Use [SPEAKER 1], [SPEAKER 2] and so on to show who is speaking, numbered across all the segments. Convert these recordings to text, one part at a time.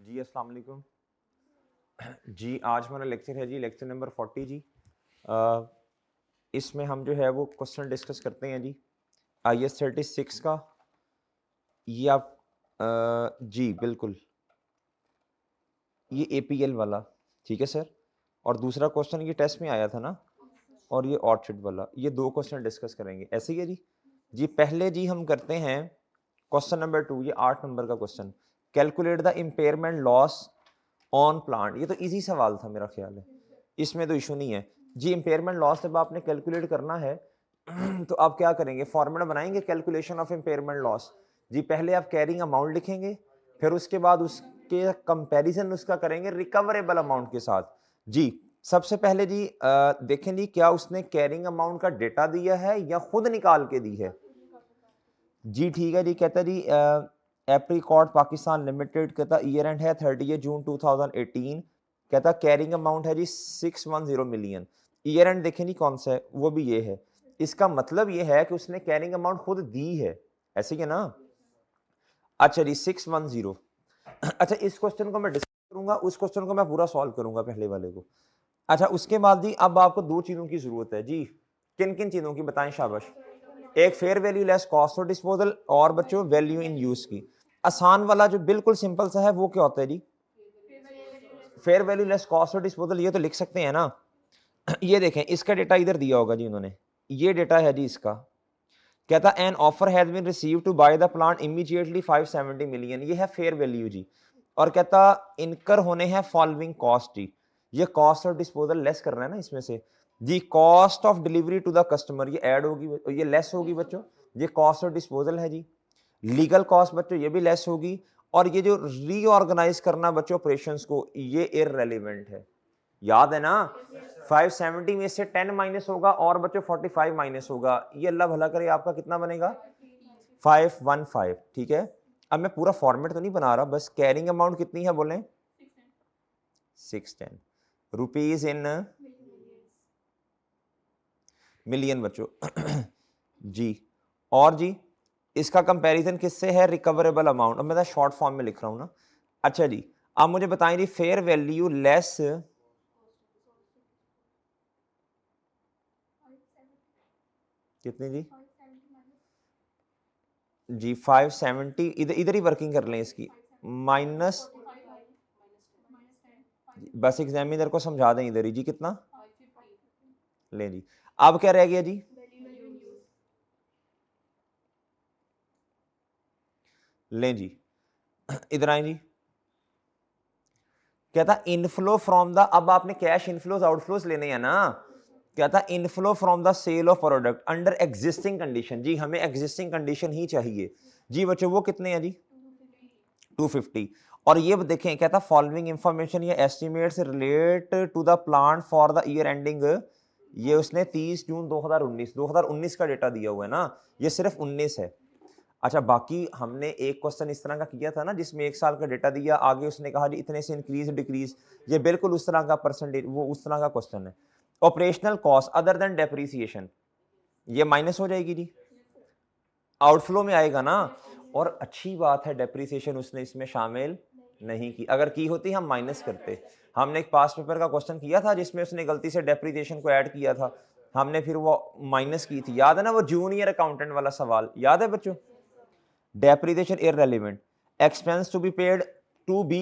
[SPEAKER 1] जी अस्सलाम वालेकुम। जी आज हमारा लेक्चर है जी लेक्चर नंबर 40 जी। अ, इसमें हम जो है वो क्वेश्चन डिस्कस करते हैं जी IS 36 का। ये आप जी बिल्कुल, ये APL वाला, ठीक है सर। और दूसरा क्वेश्चन ये टेस्ट में आया था ना, और ये ऑर्चिड वाला, ये 2 क्वेश्चन डिस्कस करेंगे, ऐसे ही है जी। जी पहले जी हम करते हैं क्वेश्चन नंबर 2, ये 8 नंबर का question. Calculate the impairment loss on plant. ये तो इजी सवाल था मेरा ख्याल है, इसमें तो इशू नहीं है जी। इम्पेयरमेंट लॉस जब आपने कैलकुलेट करना है तो आप क्या करेंगे, फॉर्मूला बनाएंगे कैलकुलेशन ऑफ इम्पेयरमेंट लॉस। जी पहले आप कैरिंग अमाउंट लिखेंगे, फिर उसके बाद उसके कंपैरिजन उसका करेंगे रिकवरेबल अमाउंट के साथ। जी सबसे पहले जी देखें जी क्या उसने कैरिंग अमाउंट का डेटा दिया है या खुद निकाल के दी है। जी ठीक है जी। कहता है जी एप्रीकॉर्ड पाकिस्तान लिमिटेड, कहता ईयर एंड है 30 जून 2018। कहता कैरिंग अमाउंट है जी 610 मिलियन। ईयर एंड देखें जी कौन सा है, वो भी ये है। इसका मतलब ये है कि उसने कैरिंग अमाउंट खुद दी है, ऐसे ही है ना। अच्छा जी 610। अच्छा इस क्वेश्चन को मैं डिस्कस करूंगा, उस क्वेश्चन को मैं पूरा सॉल्व करूंगा पहले वाले को। अच्छा उसके बाद जी अब आपको 2 चीजों की जरूरत है जी। किन किन चीजों की बताएं, शाबाश। एक fair value less cost of disposal, और बच्चों वैल्यू इन यूज की। आसान वाला जो बिल्कुल सिंपल सा है वो क्या होता है जी, fair value less cost of disposal. ये तो लिख सकते हैं ना। ये देखें इसका डेटा इधर दिया होगा जी उन्होंने, ये डेटा है जी इसका। कहता an offer has been receive to buy the plant immediately 570 million, ये है फेयर वैल्यू जी। और कहता इनकर होने हैं फॉलोइंग कॉस्ट जी। ये कॉस्ट ऑफ डिस्पोजल लेस करना है ना इसमें से जी। Cost of delivery to the customer ये ऐड होगी, ये लेस होगी बच्चों। ये कॉस्ट ऑफ डिस्पोजल है जी। लीगल कॉस्ट बच्चों ये भी लेस होगी। और ये जो रीऑर्गेनाइज करना बच्चों ऑपरेशंस को, ये इररेलेवेंट है, याद है ना। 570 में से 10 माइनस होगा और बच्चों 45 माइनस होगा। ये अल्लाह भला करे आपका कितना बनेगा, 515। ठीक है। अब मैं पूरा फॉर्मेट तो नहीं बना रहा, बस कैरिंग अमाउंट कितनी है बोलें, 610 रुपीज इन मिलियन बच्चों। जी और जी इसका कंपैरिजन किससे है, रिकवरेबल अमाउंट। अब मैं शॉर्ट फॉर्म में लिख रहा हूं ना। अच्छा जी अब मुझे बताएं जी फेयर वैल्यू लेस कितनी जी, जी 570। इधर इधर ही वर्किंग कर लें इसकी, माइनस, बस एग्जामिनर को समझा दें इधर ही जी कितना लें जी। अब क्या रह गया जी, लें जी इधर आए जी। कहता इनफ्लो फ्रॉम द, अब आपने कैश इनफ्लोज आउटफ्लोज लेने हैं ना। कहता inflow from the sale of product under existing condition. जी हमें एग्जिस्टिंग कंडीशन ही चाहिए जी बच्चों। वो कितने हैं जी, 250। और ये देखें कहता फॉलोइंग इंफॉर्मेशन ये estimates relate to the plan for the year ending. ये उसने 30 जून 2019 का डेटा दिया हुआ है ना, ये सिर्फ 19 है। अच्छा बाकी हमने एक क्वेश्चन इस तरह का किया था ना जिसमें 1 साल का डेटा दिया, आगे उसने कहा जी इतने से इंक्रीज डिक्रीज, ये बिल्कुल उस तरह का परसेंटेज, वो उस तरह का क्वेश्चन है। Operational cost other than depreciation, ये माइनस हो जाएगी जी, आउटफ्लो में आएगा ना। और अच्छी बात है डेप्रीसिएशन उसने इसमें शामिल नहीं की, अगर की होती हम माइनस करते। हमने एक पास पेपर का क्वेश्चन किया था जिसमें उसने गलती से डेप्रीसिएशन को ऐड किया था, हमने फिर वो माइनस की थी, याद है ना, वो जूनियर अकाउंटेंट वाला सवाल, याद है बच्चों। Depreciation irrelevant, expense to be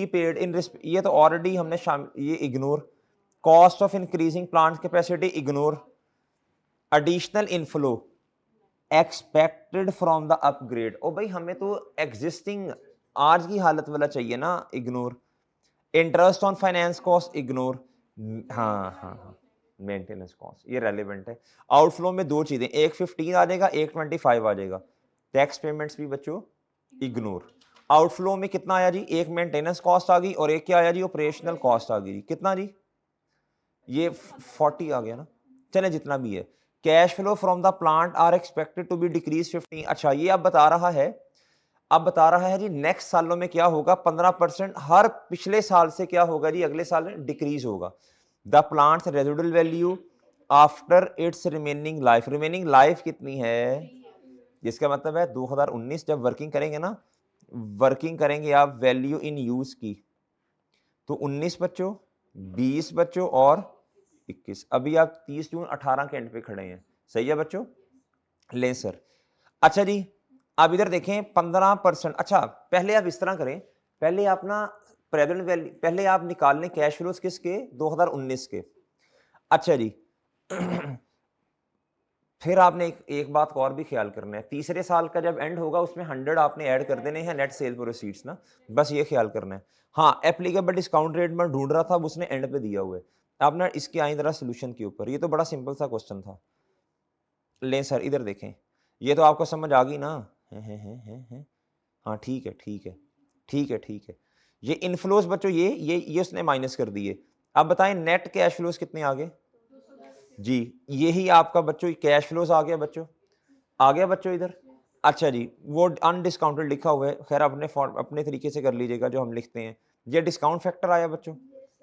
[SPEAKER 1] paid in, ये तो ऑलरेडी हमने ये ignore. Cost of increasing plant capacity ignore. Additional inflow expected from the upgrade, ओ भाई हमें तो एग्जिस्टिंग आज की हालत वाला चाहिए ना, ignore. Interest on finance cost ignore. हाँ हाँ हाँ, मेंटेनेंस कॉस्ट ये रेलिवेंट है। आउटफ्लो में 2 चीजें, एक 15 आ जाएगा, एक 25 आ जाएगा। टैक्स पेमेंट्स भी बच्चों इग्नोर। आउटफ्लो में कितना आया जी, एक मेंटेनेंस कॉस्ट आ गई और एक क्या आया जी, ऑपरेशनल कॉस्ट आ गई। कितना जी, ये 40 आ गया ना, चले जितना भी है। Cash flow from the plant are expected to be decrease 15। अच्छा ये अब बता रहा है, अब बता रहा है जी नेक्स्ट सालों में क्या होगा, 15% हर पिछले साल से क्या होगा जी, अगले साल में डिक्रीज होगा। The plants residual value after it's remaining life कितनी है, जिसका मतलब है 2019 जब वर्किंग करेंगे ना, वर्किंग करेंगे आप वैल्यू इन यूज की, तो 19 बच्चों, 20 बच्चों और 21। अभी आप 30 जून 18 के एंड पे खड़े हैं, सही है बच्चों? लें सर। अच्छा जी, आप इधर देखें 15%। अच्छा पहले आप इस तरह करें, पहले आप ना प्रेजेंट वैल्यू पहले आप निकाल लें कैश फ्लोज किसके, 2019 के। अच्छा जी फिर आपने एक बात को और भी ख्याल करना है, तीसरे साल का जब एंड होगा उसमें 100 आपने ऐड कर देने हैं नेट सेल प्रोसीड्स ना, बस ये ख्याल करना है। हाँ एप्लीकेबल डिस्काउंट रेट में ढूंढ रहा था, अब उसने एंड पे दिया हुआ है। अब ना इसके आई जरा सोल्यूशन के ऊपर, ये तो बड़ा सिंपल सा क्वेश्चन था। लें सर इधर देखें, ये तो आपको समझ आ गई ना? है। हाँ ठीक है ठीक है ठीक है ठीक है। ये इनफ्लोज बच्चों ये उसने माइनस कर दिए। अब बताएं नेट कैश फ्लोज कितने आ गए जी? यही आपका बच्चों कैश फ्लोज आ गया बच्चों, आ गया बच्चों इधर। अच्छा जी वो अनडिस्काउंटेड लिखा हुआ है, खैर अपने फॉर्म अपने तरीके से कर लीजिएगा जो हम लिखते हैं। ये डिस्काउंट फैक्टर आया बच्चों,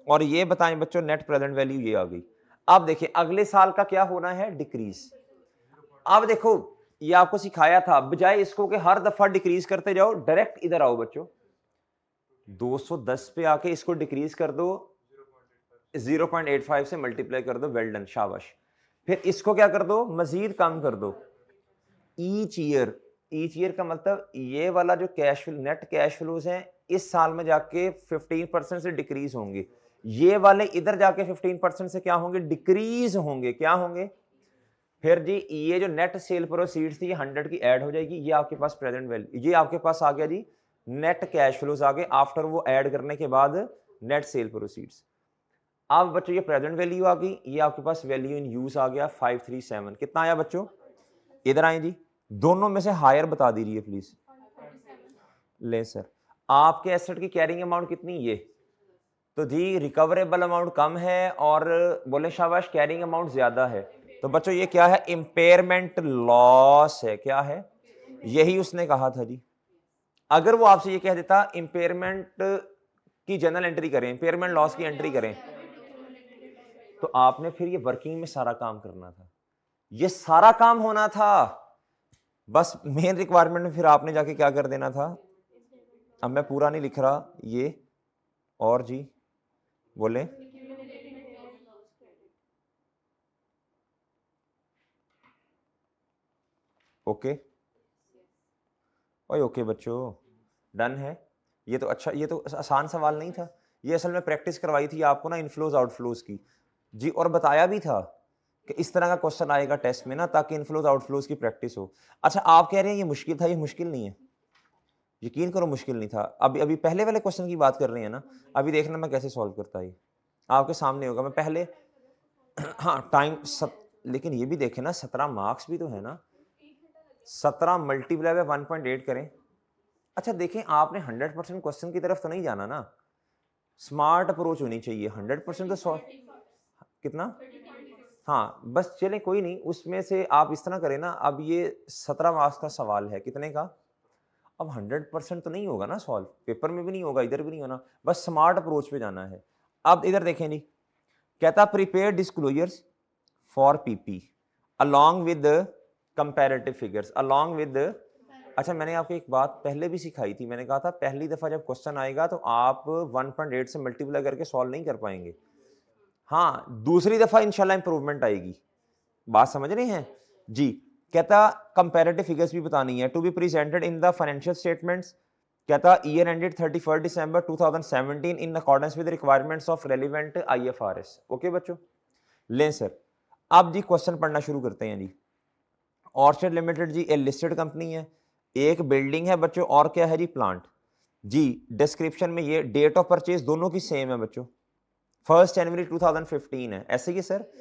[SPEAKER 1] और ये बताएं बच्चों नेट प्रेजेंट वैल्यू ये आ गई। अब देखिए अगले साल का क्या होना है, डिक्रीज। अब देखो ये आपको सिखाया था, बजाय इसको कि हर दफा डिक्रीज करते जाओ, डायरेक्ट इधर आओ बच्चों, 210 पे आके इसको डिक्रीज कर दो, 0.85 से मल्टीप्लाई कर दो, वेल डन, शाबाश। फिर इसको क्या कर दो, मजीद कम कर दो, ईच ईयर का मतलब ये वाला जो कैश नेट कैश फ्लोज हैं इस साल में जाके 15% से डिक्रीज होंगे, ये वाले इधर जाके 15% से क्या होंगे, डिक्रीज होंगे। क्या होंगे फिर जी, ये जो नेट सेल प्रोसीड्स थी ये 100 की ऐड हो जाएगी, ये आपके पास प्रेजेंट वैल्यू, ये आपके पास आ गया जी नेट कैश फ्लोज आ गए आफ्टर वो ऐड करने के बाद नेट सेल प्रोसीड्स। अब बच्चों ये प्रेजेंट वैल्यू आ गई, ये आपके पास वैल्यू इन यूज आ गया 537। कितना आया बच्चों, इधर आए जी, दोनों में से हायर बता दीजिए प्लीज। ले सर आपके एसेट की कैरिंग अमाउंट कितनी, ये तो जी रिकवरेबल अमाउंट कम है और बोले शाबाश कैरिंग अमाउंट ज्यादा है, तो बच्चों ये क्या है, इंपेयरमेंट लॉस है। क्या है, यही उसने कहा था जी। अगर वो आपसे ये कह देता इंपेयरमेंट की जनरल एंट्री करें, इंपेयरमेंट लॉस की एंट्री करें, तो आपने फिर ये वर्किंग में सारा काम करना था, ये सारा काम होना था, बस मेन रिक्वायरमेंट में फिर आपने जाके क्या कर देना था। अब मैं पूरा नहीं लिख रहा ये, और जी बोले ओके ओए ओके बच्चों, डन है। ये तो अच्छा, ये तो आसान सवाल नहीं था, ये असल में प्रैक्टिस करवाई थी आपको ना इनफ्लोज आउटफ्लोज की जी, और बताया भी था कि इस तरह का क्वेश्चन आएगा टेस्ट में ना, ताकि इनफ्लोज आउटफ्लोज की प्रैक्टिस हो। अच्छा आप कह रहे हैं ये मुश्किल था, ये मुश्किल नहीं है, यकीन करो मुश्किल नहीं था। अभी अभी पहले वाले क्वेश्चन की बात कर रहे हैं ना, अभी देखना मैं कैसे सॉल्व करता है, आपके सामने होगा। मैं पहले हाँ टाइम लेकिन ये भी देखें ना 17 मार्क्स भी तो है ना, 17 मल्टीप्लाई बाय 1.8 करें। अच्छा देखें आपने 100% क्वेश्चन की तरफ तो नहीं जाना ना, स्मार्ट अप्रोच होनी चाहिए। 100% तो सॉल्व कितना, हाँ बस चलें कोई नहीं, उसमें से आप इस तरह करें ना, अब ये 17 मार्क्स का सवाल है, कितने का, अब 100% तो नहीं होगा ना सॉल्व, पेपर में भी नहीं होगा, इधर भी नहीं होना, बस स्मार्ट अप्रोच पे जाना है। अब इधर देखें जी, कहता prepare disclosures for PP along with comparative figures along with. अच्छा मैंने आपको एक बात पहले भी सिखाई थी, मैंने कहा था पहली दफा जब क्वेश्चन आएगा तो आप 1.8 से मल्टीप्लाई करके सॉल्व नहीं कर पाएंगे, हाँ दूसरी दफा इंशाल्लाह इंप्रूवमेंट आएगी, बात समझ रहे हैं जी। कहता कंपैरेटिव फिगर्स भी बतानी है, to be presented in the financial statements, कहता ईयर एंडेड 31 दिसंबर 2017 in accordance with requirements of relevant IFRS. Okay बच्चों, लें सर अब जी क्वेश्चन पढ़ना शुरू करते हैं जी। ऑर्चर्ड लिमिटेड जी एक लिस्टेड कंपनी है, एक बिल्डिंग है बच्चों, और क्या है जी, प्लांट जी। डिस्क्रिप्शन में ये डेट ऑफ परचेज दोनों की सेम है बच्चों, 1 जनवरी 2015 है, ऐसे ही सर।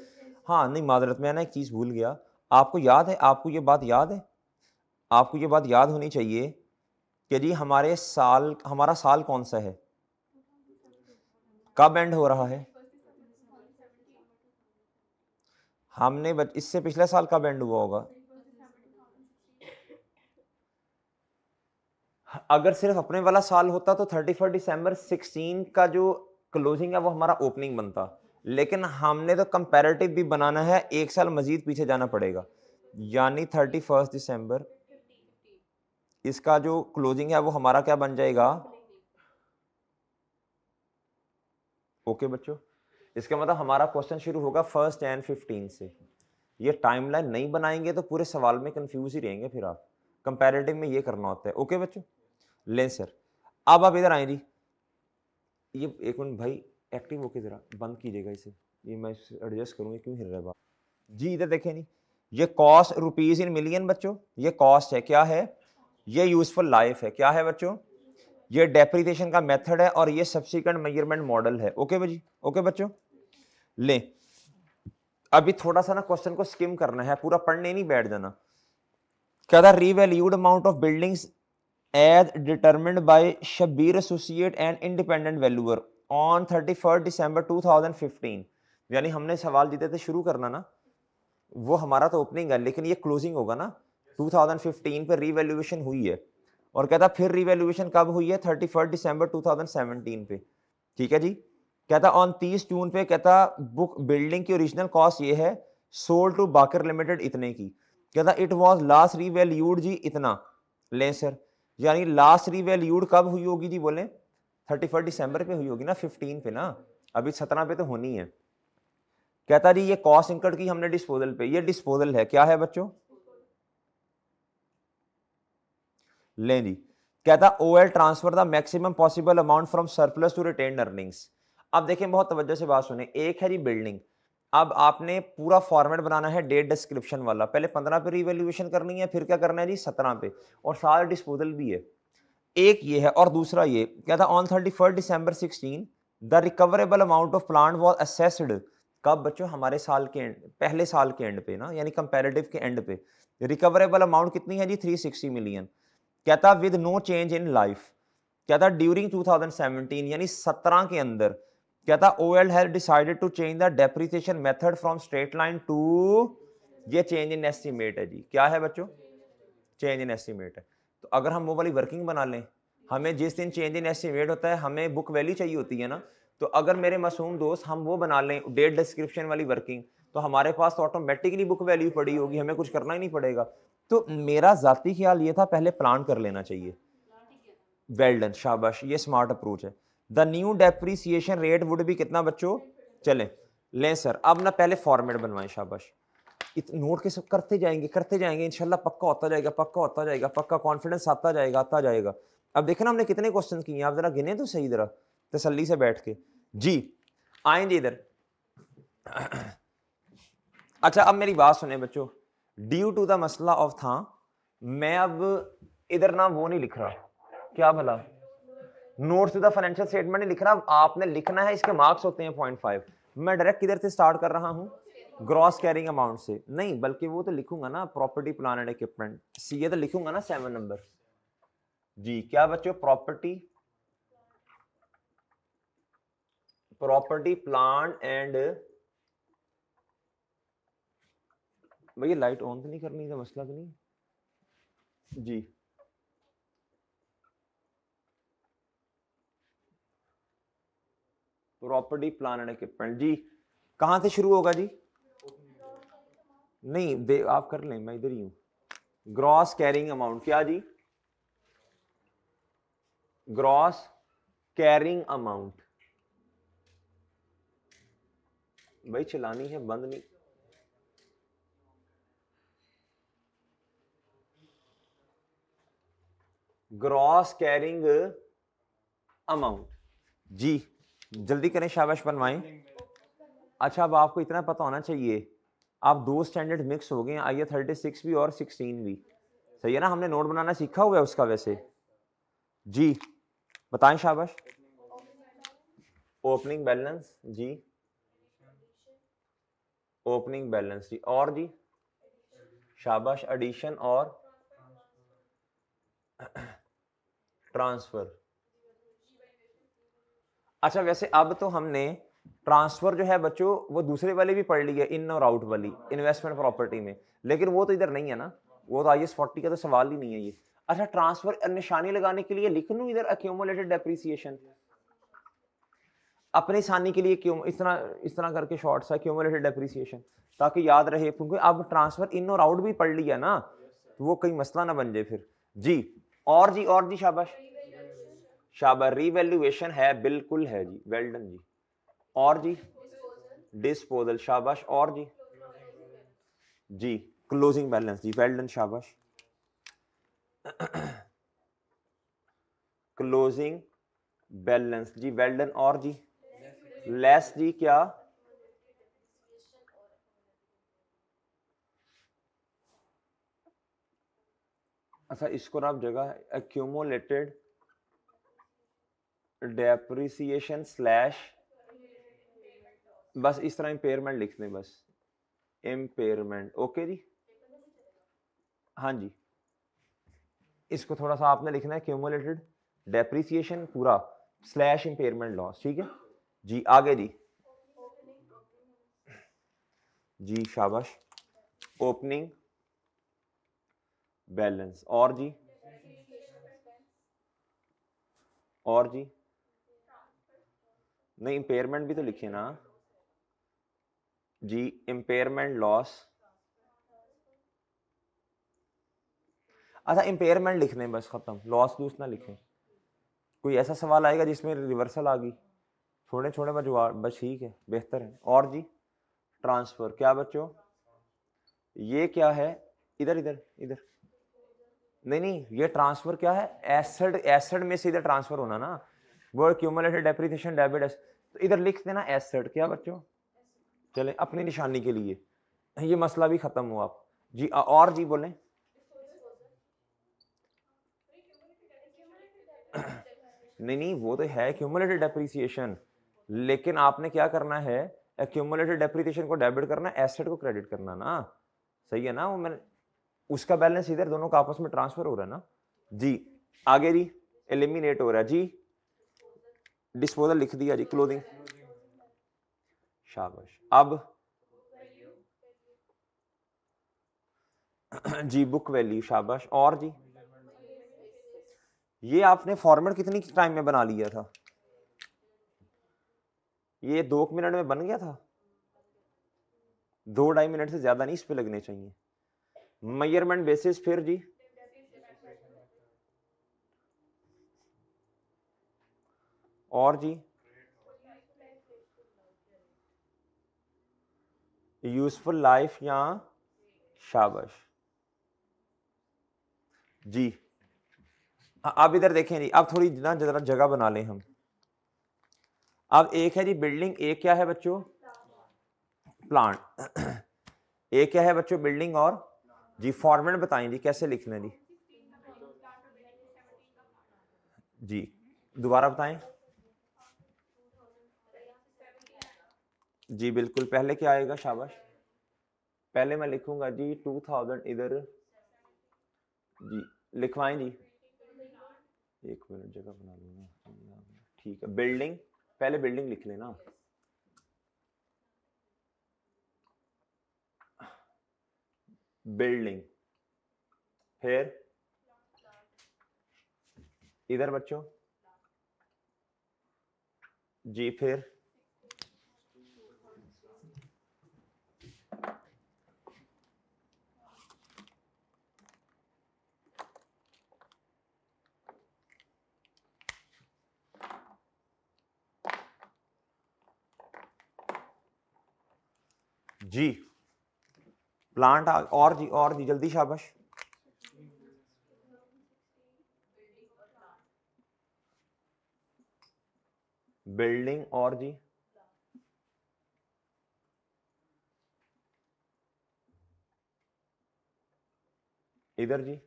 [SPEAKER 1] हाँ नहीं माजरत, मैं ना एक चीज भूल गया, आपको याद है, आपको ये बात याद है, आपको ये बात याद होनी चाहिए कि जी हमारा साल कौन सा है, कब एंड हो रहा है, हमने इससे पिछले साल कब एंड हुआ होगा, अगर सिर्फ अपने वाला साल होता तो 31 दिसंबर 16 का जो क्लोजिंग है वो हमारा ओपनिंग बनता, लेकिन हमने तो कंपैरेटिव भी बनाना है, एक साल मजीद पीछे जाना पड़ेगा, यानी 31 दिसंबर इसका जो क्लोजिंग है वो हमारा क्या बन जाएगा, ओके बच्चों, इसका मतलब हमारा क्वेश्चन शुरू होगा 1 Jan 15 से। ये टाइमलाइन नहीं बनाएंगे तो पूरे सवाल में कंफ्यूज ही रहेंगे, फिर आप कंपैरेटिव में ये करना होता है। ओके बच्चों, ले सर, अब आप इधर आए जी। ये एक मिनट भाई, एक्टिव होके जरा बंद कीजिएगा इसे, ये मैं एडजस्ट करूँगा, क्यों हिल रहा है बात जी। इधर देखें नहीं, ये कॉस्ट रुपीज इन मिलियन बच्चों, ये कॉस्ट है, क्या है ये यूजफुल लाइफ है, क्या है बच्चों ये डेप्रिसिएशन का मेथड है, और ये सब्सिक्वेंट मेजरमेंट मॉडल है। ओके जी, ओके बच्चों। ले अभी थोड़ा सा ना क्वेश्चन को स्किम करना है, पूरा पढ़ने नहीं बैठ जाना। क्या था, revalued amount of buildings as determined by Shabbir associate and independent valuer on 31 December 2015। यानी हमने सवाल जीते थे, शुरू करना ना, वो हमारा तो ओपनिंग है, लेकिन ये क्लोजिंग होगा ना। 2015 पे रीवैल्यूएशन हुई है, और कहता फिर रीवैल्यूएशन कब हुई है, 31 दिसंबर 2017 पे। ठीक है जी। कहता ऑन 30 जून पे कहता बुक बिल्डिंग की ओरिजिनल कॉस्ट ये है, सोल्ड टू बाकर लिमिटेड इतने की। कहता इट वाज लास्ट रीवैल्यूड जी इतना। ले सर, यानी लास्ट रीवैल्यूड कब हुई होगी जी, बोले 31 दिसंबर पे हुई होगी ना, 15 पे ना, अभी 17 पे तो होनी है। कहता जी ये कॉस्ट इंकर्ड की हमने डिस्पोजल पे, ये डिस्पोजल है, क्या है बच्चों, ले जी। कहता OL transfer the maximum possible amount from surplus to retained earnings. अब देखें, बहुत तवज्जो से बात सुने, एक है जी बिल्डिंग, अब आपने पूरा फॉर्मेट बनाना है डेट डिस्क्रिप्शन वाला, पहले 15 पे रिवैल्यूएशन करनी है, फिर क्या करना है जी 17 पे, और सारा डिस्पोजल भी है। एक ये है, और दूसरा ये कहता on 31 December 16 the recoverable amount of plant was assessed. कब बच्चों, हमारे साल के एंड, पहले साल के एंड पे ना, यानी कंपैरेटिव के एंड पे। रिकवरेबल अमाउंट कितनी है जी, 360 मिलियन। कहता with no change in life. कहता ड्यूरिंग 2017 यानी 17 के अंदर, कहता OL has decided to change the depreciation method from straight line to, ये चेंज इन एस्टिमेट है जी, क्या है बच्चों, चेंज इन एस्टिमेट है। तो अगर हम वो वाली वर्किंग बना लें, हमें जिस दिन चेंज इन एस्टिमेट होता है हमें बुक वैल्यू चाहिए होती है ना, तो अगर मेरे मासूम दोस्त हम वो बना लें डेट डिस्क्रिप्शन वाली वर्किंग, तो हमारे पास तो ऑटोमेटिकली बुक वैल्यू पड़ी होगी, हमें कुछ करना ही नहीं पड़ेगा। तो मेरा जाती ख्याल ये था पहले प्लान कर लेना चाहिए। वेल डन, शाबाश, ये स्मार्ट अप्रोच है। The new depreciation rate would भी कितना बच्चों, चलें लें सर, अब ना पहले फॉर्मेट बनवाएं, शाबाश। नोट के सब करते जाएंगे इंशाल्लाह, पक्का होता जाएगा, पक्का होता जाएगा, पक्का कॉन्फिडेंस आता जाएगा, आता जाएगा। अब देखें ना हमने कितने क्वेश्चन किए हैं, आप जरा गिने तो सही, जरा तसल्ली से बैठ के जी। आएंगे इधर। अच्छा अब मेरी बात सुने बच्चों, ड्यू टू द मसला ऑफ था, मैं अब इधर ना वो नहीं लिख रहा, क्या भला, notes to the financial statement नहीं लिख रहा, आपने लिखना है, इसके मार्क्स होते हैं 0.5। मैं डायरेक्ट किधर से स्टार्ट कर रहा हूं, ग्रॉस कैरिंग अमाउंट से नहीं, बल्कि वो तो लिखूंगा ना property plan and equipment, CA तो लिखूंगा ना 7 नंबर जी। क्या बच्चों, प्रॉपर्टी प्लान एंड, भैया लाइट ऑन तो नहीं करनी, तो मसला तो नहीं जी। प्रॉपर्टी प्लान एंड इक्विपमेंट जी, कहां से शुरू होगा जी, नहीं आप कर लें, मैं इधर ही हूं। ग्रॉस कैरिंग अमाउंट, क्या जी, ग्रॉस कैरिंग अमाउंट, भाई चलानी है, बंद नहीं, ग्रॉस कैरिंग अमाउंट जी, जल्दी करें, शाबाश बनवाएं। अच्छा अब आपको इतना पता होना चाहिए, आप दो स्टैंडर्ड मिक्स हो गए, आइए 36 भी और 16 भी, सही है ना, हमने नोट बनाना सीखा हुआ है उसका वैसे जी। बताएं शाबाश, ओपनिंग बैलेंस जी, ओपनिंग बैलेंस जी, और जी शाबाश, एडिशन और ट्रांसफर। अच्छा वैसे अब तो हमने ट्रांसफर जो है बच्चों वो दूसरे वाले भी पढ़ ली है, इन और आउट वाली इन्वेस्टमेंट प्रॉपर्टी में, लेकिन वो तो इधर नहीं है ना, वो तो IAS 40 का तो सवाल ही नहीं है ये। अच्छा ट्रांसफर निशानी लगाने के लिए लिख लूं इधर एक्यूमुलेटेड डेप्रिसिएशन, अपनी आसानी के लिए क्यों इस तरह करके शॉर्ट सा एक्यूमुलेटेड डेप्रिसिएशन, ताकि याद रहे, क्योंकि अब ट्रांसफर इन और आउट भी पढ़ लिया ना, तो वो कहीं मसला ना बन जाए फिर जी। और जी शाबाश, शाबाश, रिवैल्यूएशन है, बिल्कुल है जी, वेल डन जी। और जी डिस्पोजल, शाबाश, और जी क्लोजिंग बैलेंस, जी वेल डन, शाबाश। क्लोजिंग बैलेंस, जी वेल डन, और जी लेस, जी क्या, अच्छा इसको ना आप जगह एक्यूमुलेटेड डेप्रिसिएशन स्लैश, बस इस तरह इंपेयरमेंट लिख दें, बस इंपेयरमेंट, ओके जी। हाँ जी, इसको थोड़ा सा आपने लिखना है क्यूमुलेटेड डेप्रिसिएशन पूरा स्लैश इंपेयरमेंट लॉस, ठीक है जी। आगे जी, जी शाबाश, ओपनिंग बैलेंस, और जी, और जी नहीं इंपेयरमेंट भी तो लिखिए ना जी, इंपेयरमेंट लॉस, अच्छा इंपेयरमेंट लिखने बस, खत्म, लॉस लूस ना लिखें। कोई ऐसा सवाल आएगा जिसमें रिवर्सल आ गई, छोड़े छोड़े मैं जवाब, बस ठीक है, बेहतर है। और जी ट्रांसफर, क्या बच्चों ये क्या है, इधर इधर इधर, नहीं नहीं ये ट्रांसफर क्या है, एसेट, एसेट में से इधर ट्रांसफर होना ना, वो क्यूमुलेटेड डेप्रिसिएशन डेबिट, तो इधर लिख देना एसेट, क्या बच्चों, चले अपनी निशानी के लिए, ये मसला भी खत्म हुआ आप जी। और जी बोलें, नहीं नहीं वो तो है क्यूमुलेटेड डेप्रिसिएशन, लेकिन आपने क्या करना है, एक्यूमुलेटेड डेप्रिसिएशन को डेबिट करना, एसेट को क्रेडिट करना ना, सही है ना, वो मैंने उसका बैलेंस इधर दोनों का आपस में ट्रांसफर हो रहा है ना जी। आगे जी एलिमिनेट हो रहा है जी, डिस्पोजल लिख दिया जी, क्लोथिंग, शाबाश। अब जी बुक वैल्यू, शाबाश, और जी ये आपने फॉर्मेट कितनी टाइम में बना लिया था, ये 2 मिनट में बन गया था, 2-2.5 मिनट से ज्यादा नहीं इस पे लगने चाहिए। मेजरमेंट बेसिस, फिर जी और जी यूजफुल लाइफ या, शाबाश जी। अब इधर देखें जी, अब थोड़ी ना जरा जगह बना लें हम। अब एक है जी बिल्डिंग, एक क्या है बच्चों, प्लांट, एक क्या है बच्चों बिल्डिंग, और जी फॉर्मेट बताएं जी कैसे लिखना है जी, जी दोबारा बताएं जी, बिल्कुल पहले क्या आएगा, शाबाश, पहले मैं लिखूंगा जी 2000 इधर जी, लिखवाएं जी, एक मिनट जगह बना लूंगा, ठीक है, बिल्डिंग, पहले बिल्डिंग लिख लेना, बिल्डिंग, फिर इधर बच्चों जी, फिर जी प्लांट, और जी जल्दी, शाबाश, बिल्डिंग, और जी इधर जी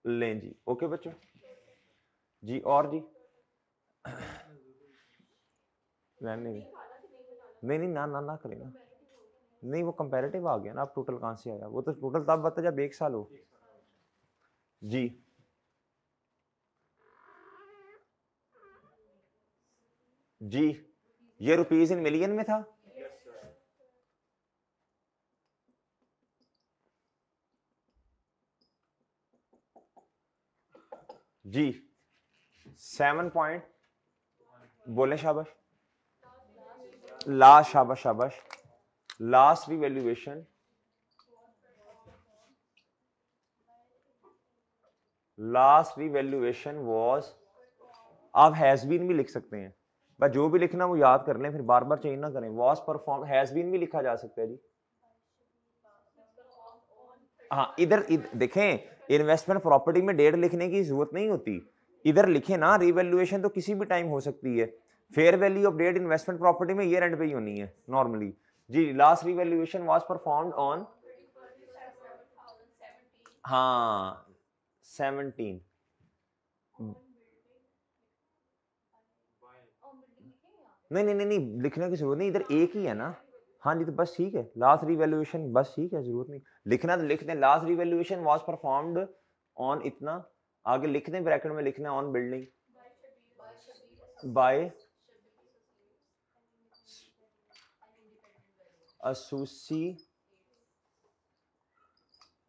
[SPEAKER 1] लें जी, ओके बच्चों जी, और जी रहने नहीं नहीं ना ना ना करें ना, नहीं वो कंपैरेटिव आ गया ना, आप टोटल कहां से आया, वो तो टोटल तब बता जब 1 साल हो जी। जी ये रुपीज इन मिलियन में था, जी 7 पॉइंट, बोले शाबाश, लास्ट, शाबाश शाबाश, last revaluation, last revaluation was, आप हैज बीन भी लिख सकते हैं, बस जो भी लिखना वो याद कर लें, फिर बार बार चेंज ना करें। वॉज परफॉर्म, हैज बीन भी लिखा जा सकता है जी। हाँ इधर देखें, इन्वेस्टमेंट प्रॉपर्टी में डेट लिखने की जरूरत नहीं होती, इधर लिखे ना रिवैल्यूएशन तो किसी भी टाइम हो सकती है। Fair value of debt investment property में ईयर एंड पे ही होनी है नॉर्मली जी। Last revaluation was performed on, हाँ 17। नहीं नहीं नहीं नहीं लिखने की जरूरत नहीं, इधर एक ही है ना। हाँ जी तो बस ठीक है, लास्ट रिवैल्यूएशन बस ठीक है, जरूरत नहीं लिखना, तो लिख दें last revaluation was performed on इतना, आगे लिख दें ब्रैकेट में लिखना ऑन बिल्डिंग बाय एसोसी,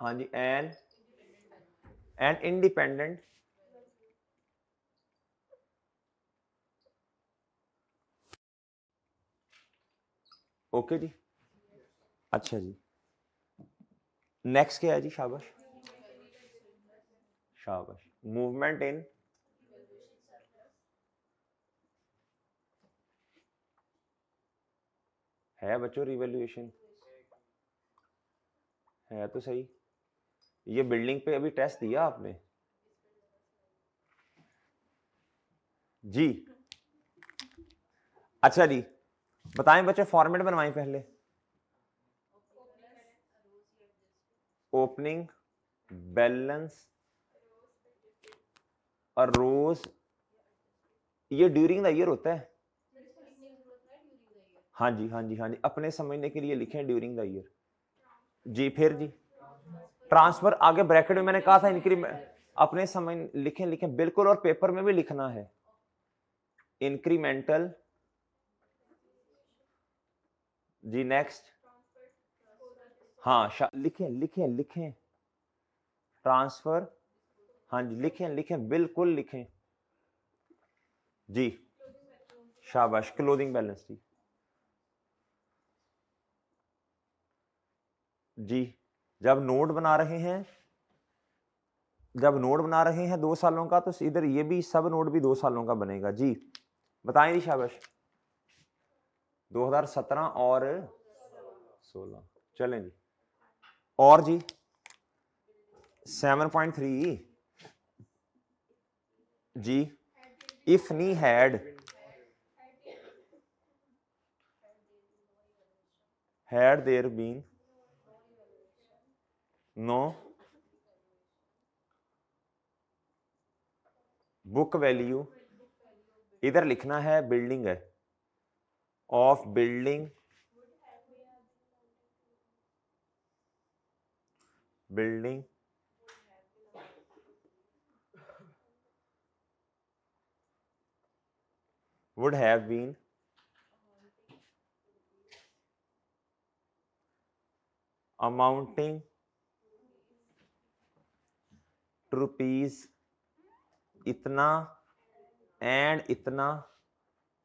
[SPEAKER 1] हाँ जी एन इंडिपेंडेंट ओके जी। अच्छा जी नेक्स्ट क्या है जी, शाबाश शाबाश, मूवमेंट इन है बच्चों, रिवैल्यूएशन है तो सही, ये बिल्डिंग पे अभी टेस्ट दिया आपने जी। अच्छा जी बताएं बच्चे, फॉर्मेट बनवाएं पहले, ओपनिंग बैलेंस और रोज, ये ड्यूरिंग द ईयर होता है। हाँ जी हाँ जी हाँ जी, अपने समझने के लिए लिखें ड्यूरिंग द ईयर जी। फिर जी ट्रांसफर, आगे ब्रैकेट में मैंने कहा था इंक्रीमेंट, अपने समझ लिखें लिखें बिल्कुल, और पेपर में भी लिखना है इंक्रीमेंटल जी। नेक्स्ट हाँ लिखें लिखें लिखें ट्रांसफर, हाँ जी लिखें लिखें बिल्कुल लिखें जी। शाबाश, क्लोजिंग बैलेंस जी। जी जब नोट बना रहे हैं, जब नोट बना रहे हैं 2 सालों का, तो इधर ये भी सब नोट भी 2 सालों का बनेगा जी। बताएं जी शाबाश, 2017 और 16 चलें जी। और जी 7.3 जी, इफ नी had there been no book value, इधर लिखना है बिल्डिंग है, of building building would have been amounting to rupees इतना एंड इतना,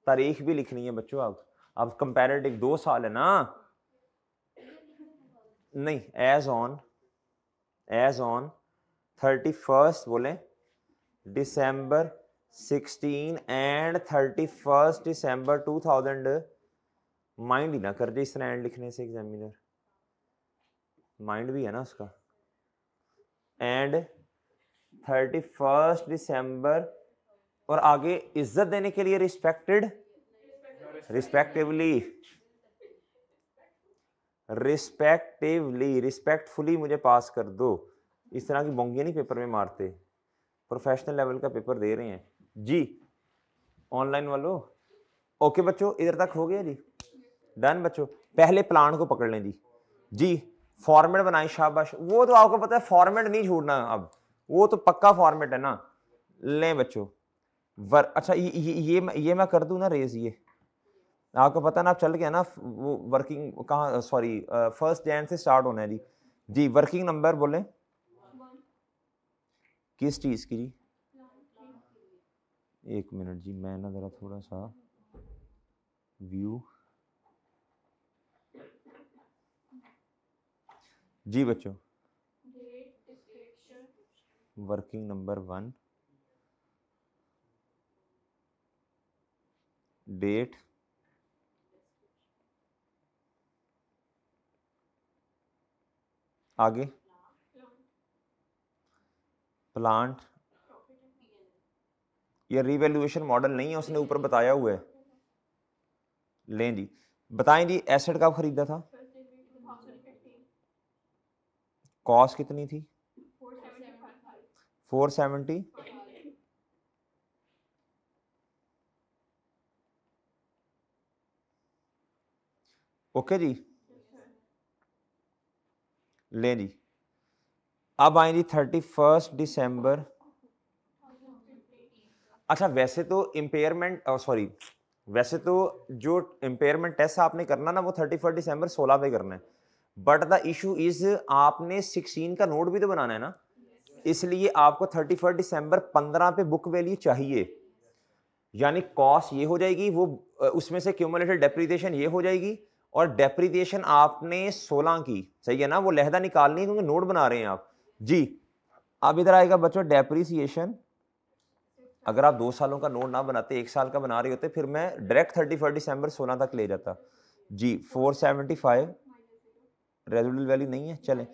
[SPEAKER 1] तारीख भी लिखनी है बच्चों। अब कंपैरेटिव 2 साल है ना, नहीं एज ऑन 31st बोले दिसंबर 16 एंड 31st दिसंबर 2000, माइंड ही ना कर दे इस तरह एंड लिखने से एग्जामिनर, माइंड भी है ना उसका। एंड 31st दिसंबर, और आगे इज्जत देने के लिए रिस्पेक्टेड, रिस्पेक्टिवली रिस्पेक्टफुली मुझे पास कर दो। इस तरह की बोंगियां नहीं पेपर में मारते, प्रोफेशनल लेवल का पेपर दे रहे हैं जी ऑनलाइन वालों। ओके बच्चों इधर तक हो गया जी, डन बच्चों। पहले प्लान को पकड़ लें जी। जी फॉर्मेट बनाए, शाबाश, वो तो आपको पता है फॉर्मेट नहीं छोड़ना अब, वो तो पक्का फॉर्मेट है ना। लें बच्चों अच्छा ये मैं कर दूं ना रेज, ये आपको पता ना, आप चल गया ना वो वर्किंग कहाँ, सॉरी 1 Jan से स्टार्ट होना है जी। जी वर्किंग नंबर बोले किस चीज की जी, 1 मिनट जी, मैं ना जरा थोड़ा सा व्यू जी बच्चों, वर्किंग नंबर 1 डेट, आगे प्लांट, ये रिवैल्यूएशन मॉडल नहीं है, उसने ऊपर बताया हुआ है। लें जी, बताएं जी एसेट कब खरीदा था, कॉस्ट कितनी थी 470, ओके जी। लें जी, अब आए जी 31 दिसंबर। अच्छा वैसे तो इम्पेयरमेंट सॉरी, वैसे तो जो इम्पेयरमेंट टेस्ट आपने करना ना वो 31 दिसंबर 16 पे करना है, बट द इशू इज आपने 16 का नोट भी तो बनाना है ना, इसलिए आपको 31 दिसंबर 15 पे बुक वैल्यू चाहिए, यानी कॉस्ट ये हो जाएगी, वो उसमें से क्यूमुलेटेड डेप्रिसिएशन ये हो जाएगी, और डेप्रिसिएशन आपने 16 की, सही है ना, वो लहदा निकालनी है क्योंकि नोट बना रहे हैं आप जी। अब इधर आएगा बच्चों डेप्रिसिएशन, अगर आप 2 सालों का नोट ना बनाते 1 साल का बना रहे होते फिर मैं डायरेक्ट 31 दिसंबर 16 तक ले जाता जी। 475 रेजिडुअल वैल्यू नहीं है, चलें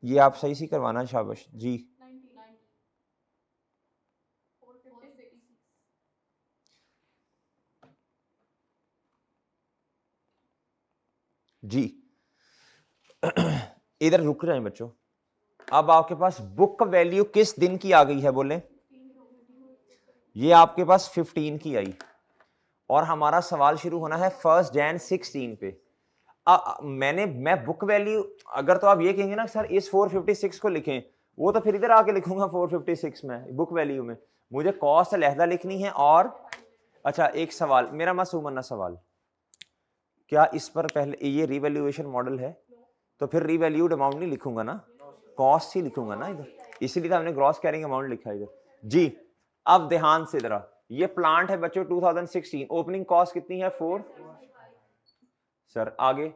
[SPEAKER 1] ये आप सही सी करवाना, शाबाश जी। जी इधर रुक जाए बच्चों, अब आपके पास बुक वैल्यू किस दिन की आ गई है बोले, ये आपके पास 15 की आई, और हमारा सवाल शुरू होना है 1 जैन 16 पे। मैं बुक वैल्यू, अगर तो आप ये कहेंगे ना सर इस 456 को लिखें, वो तो फिर इधर आके लिखूंगा 456 में बुक वैल्यू में, मुझे कॉस्ट अलहदा लिखनी है। और अच्छा एक सवाल मेरा मासूमाना सवाल, क्या इस पर पहले ये रिवैल्यूएशन मॉडल है, तो फिर रिवैल्यूड अमाउंट नहीं लिखूंगा ना, कॉस्ट ही लिखूंगा ना इधर, इसीलिए तो हमने ग्रॉस कैरिंग अमाउंट लिखा है इधर जी। अब ध्यान से जरा, ये प्लांट है बच्चों 2016, ओपनिंग कॉस्ट कितनी है 4, सर आगे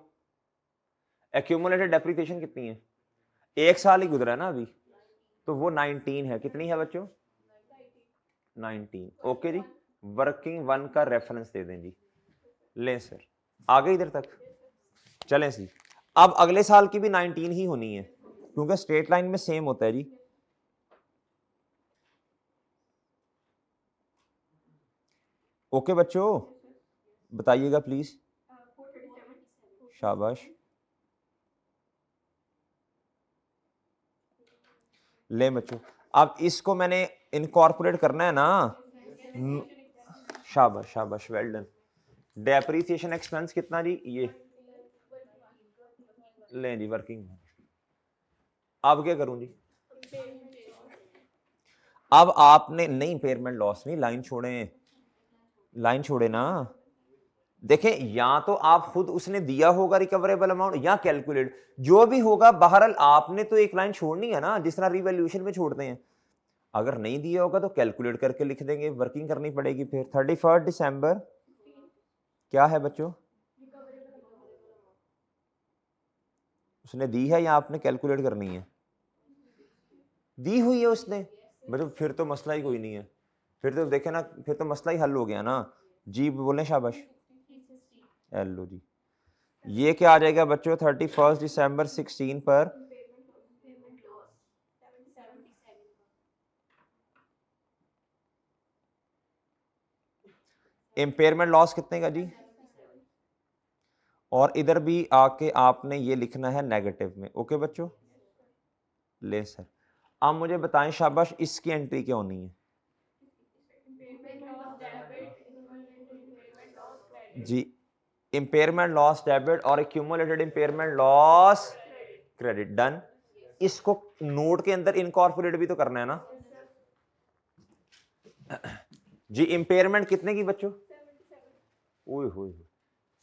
[SPEAKER 1] एक्यूमुलेटेड डेप्रिसिएशन कितनी है, 1 साल ही गुजरा है ना अभी, तो वो 19 है, कितनी है बच्चों 19, ओके जी। वर्किंग वन का रेफरेंस दे दें जी, लें सर आगे इधर तक चलें सी। अब अगले साल की भी 19 ही होनी है क्योंकि स्ट्रेट लाइन में सेम होता है जी। ओके बच्चों बताइएगा प्लीज, शाबाश। ले बच्चों, अब इसको मैंने इनकॉर्पोरेट करना है ना, शाबाश शाबाश वेल डन। डेप्रिसिएशन एक्सपेंस कितना जी, ये लें जी वर्किंग, अब क्या करूं जी, अब आपने नहीं इम्पेयरमेंट लॉस नहीं, लाइन छोड़े, लाइन छोड़े ना, देखें या तो आप खुद उसने दिया होगा रिकवरेबल अमाउंट या कैलकुलेट, जो भी होगा बहरहाल आपने तो एक लाइन छोड़नी है ना, जिस तरह रिवैल्यूएशन में छोड़ते हैं, अगर नहीं दिया होगा तो कैलकुलेट करके लिख देंगे, वर्किंग करनी पड़ेगी फिर। 31 दिसंबर क्या है बच्चों, उसने दी है या आपने कैलकुलेट करनी है, दी हुई है उसने, मतलब फिर तो मसला ही कोई नहीं है, फिर तो देखे ना, फिर तो मसला ही हल हो गया ना जी, बोले शाबाश लो जी। ये क्या आ जाएगा बच्चों 31 दिसंबर 16 पर इम्पेयरमेंट लॉस कितने का जी, और इधर भी आके आपने ये लिखना है नेगेटिव में, ओके बच्चों ले सर। अब मुझे बताएं शाबाश इसकी एंट्री क्या होनी है जी, इम्पेयरमेंट लॉस डेबिट और accumulated impairment loss credit, done. इसको नोट के अंदर इनकॉर्पोरेट भी तो करना है ना जी। इम्पेयरमेंट कितने की बच्चों, ओए होए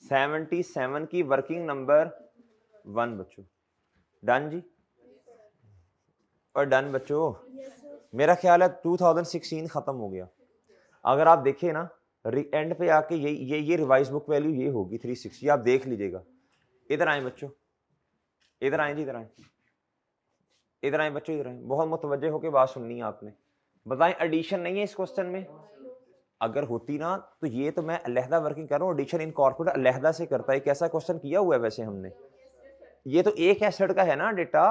[SPEAKER 1] 77 की वर्किंग नंबर 1 बच्चों, डन जी, और डन बच्चों। मेरा ख्याल है 2016 खत्म हो गया, अगर आप देखें ना एंड पे आके ये रिवाइज बुक वैल्यू ये होगी 360, आप देख लीजिएगा। इधर आए बच्चों, इधर आए जी, इधर आए, इधर आए बच्चों, इधर आए, बहुत मुतवज्जे होकर बात सुननी है आपने। बताएं एडिशन नहीं है इस क्वेश्चन में, अगर होती ना तो ये तो मैं अलहदा वर्किंग कर रहा हूँ, एडिशन इनकॉर्पोरेट अलहदा से करता है। एक ऐसा क्वेश्चन किया हुआ है वैसे हमने, ये तो एक एसेट का है ना डेटा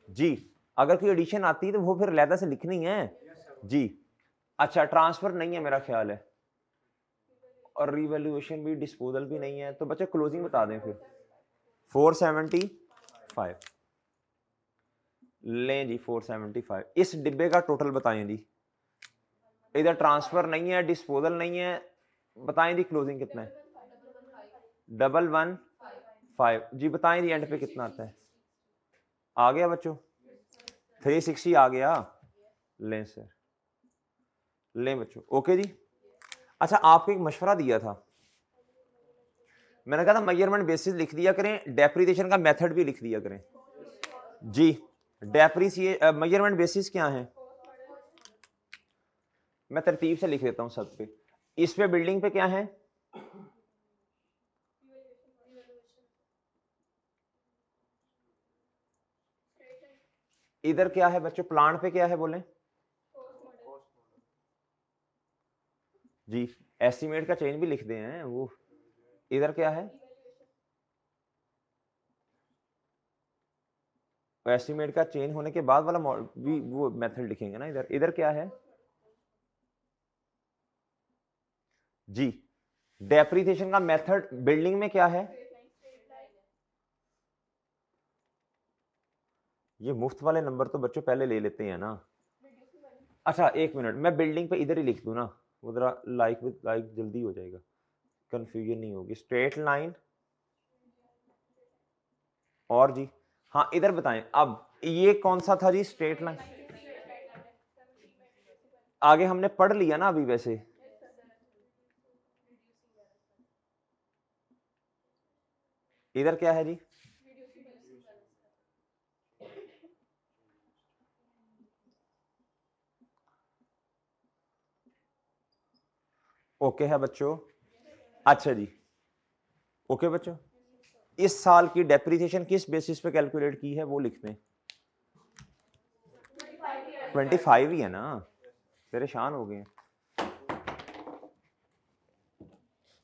[SPEAKER 1] जी। अगर कोई एडिशन आती है तो वो फिर अलहदा से लिखनी है जी। अच्छा, ट्रांसफर नहीं है मेरा ख्याल है, और रिवैल्यूएशन भी, डिस्पोजल भी नहीं है, तो बच्चे क्लोजिंग बता दें फिर। 475 लें जी, 475। इस डिब्बे का टोटल बताएं जी। इधर ट्रांसफर नहीं है, डिस्पोजल नहीं है, बताएं जी क्लोजिंग कितना है। 115 जी, बताएं जी एंड पे कितना आता है। आ गया बच्चों, 360 आ गया। लें सर, लें बच्चों, ओके जी। अच्छा, आपको एक मशवरा दिया था, मैंने कहा था मेजरमेंट बेसिस लिख दिया करें, डेप्रिसिएशन का मेथड भी लिख दिया करें जी। मेजरमेंट बेसिस क्या है, मैं तरतीब से लिख देता हूं सब पे। इस पे बिल्डिंग पे क्या है, इधर क्या है बच्चों, प्लांट पे क्या है बोले जी। एस्टिमेट का चेंज भी लिख दे हैं वो। इधर क्या है, एस्टिमेट का चेंज होने के बाद वाला भी वो मेथड लिखेंगे ना इधर। इधर क्या है जी, डेप्रिसिएशन का मेथड बिल्डिंग में क्या है, ये मुफ्त वाले नंबर तो बच्चों पहले ले लेते हैं ना। अच्छा एक मिनट, मैं बिल्डिंग पे इधर ही लिख दूं ना, वो जरा लाइक विद लाइक जल्दी हो जाएगा, कंफ्यूजन नहीं होगी। स्ट्रेट लाइन और जी, हाँ इधर बताएं अब, ये कौन सा था जी स्ट्रेट लाइन, आगे हमने पढ़ लिया ना अभी वैसे। इधर क्या है जी, ओके है बच्चों। अच्छा जी, ओके बच्चों, इस साल की डेप्रिसिएशन किस बेसिस पे कैलकुलेट की है वो लिखते हैं। 25 ही है ना, परेशान हो गए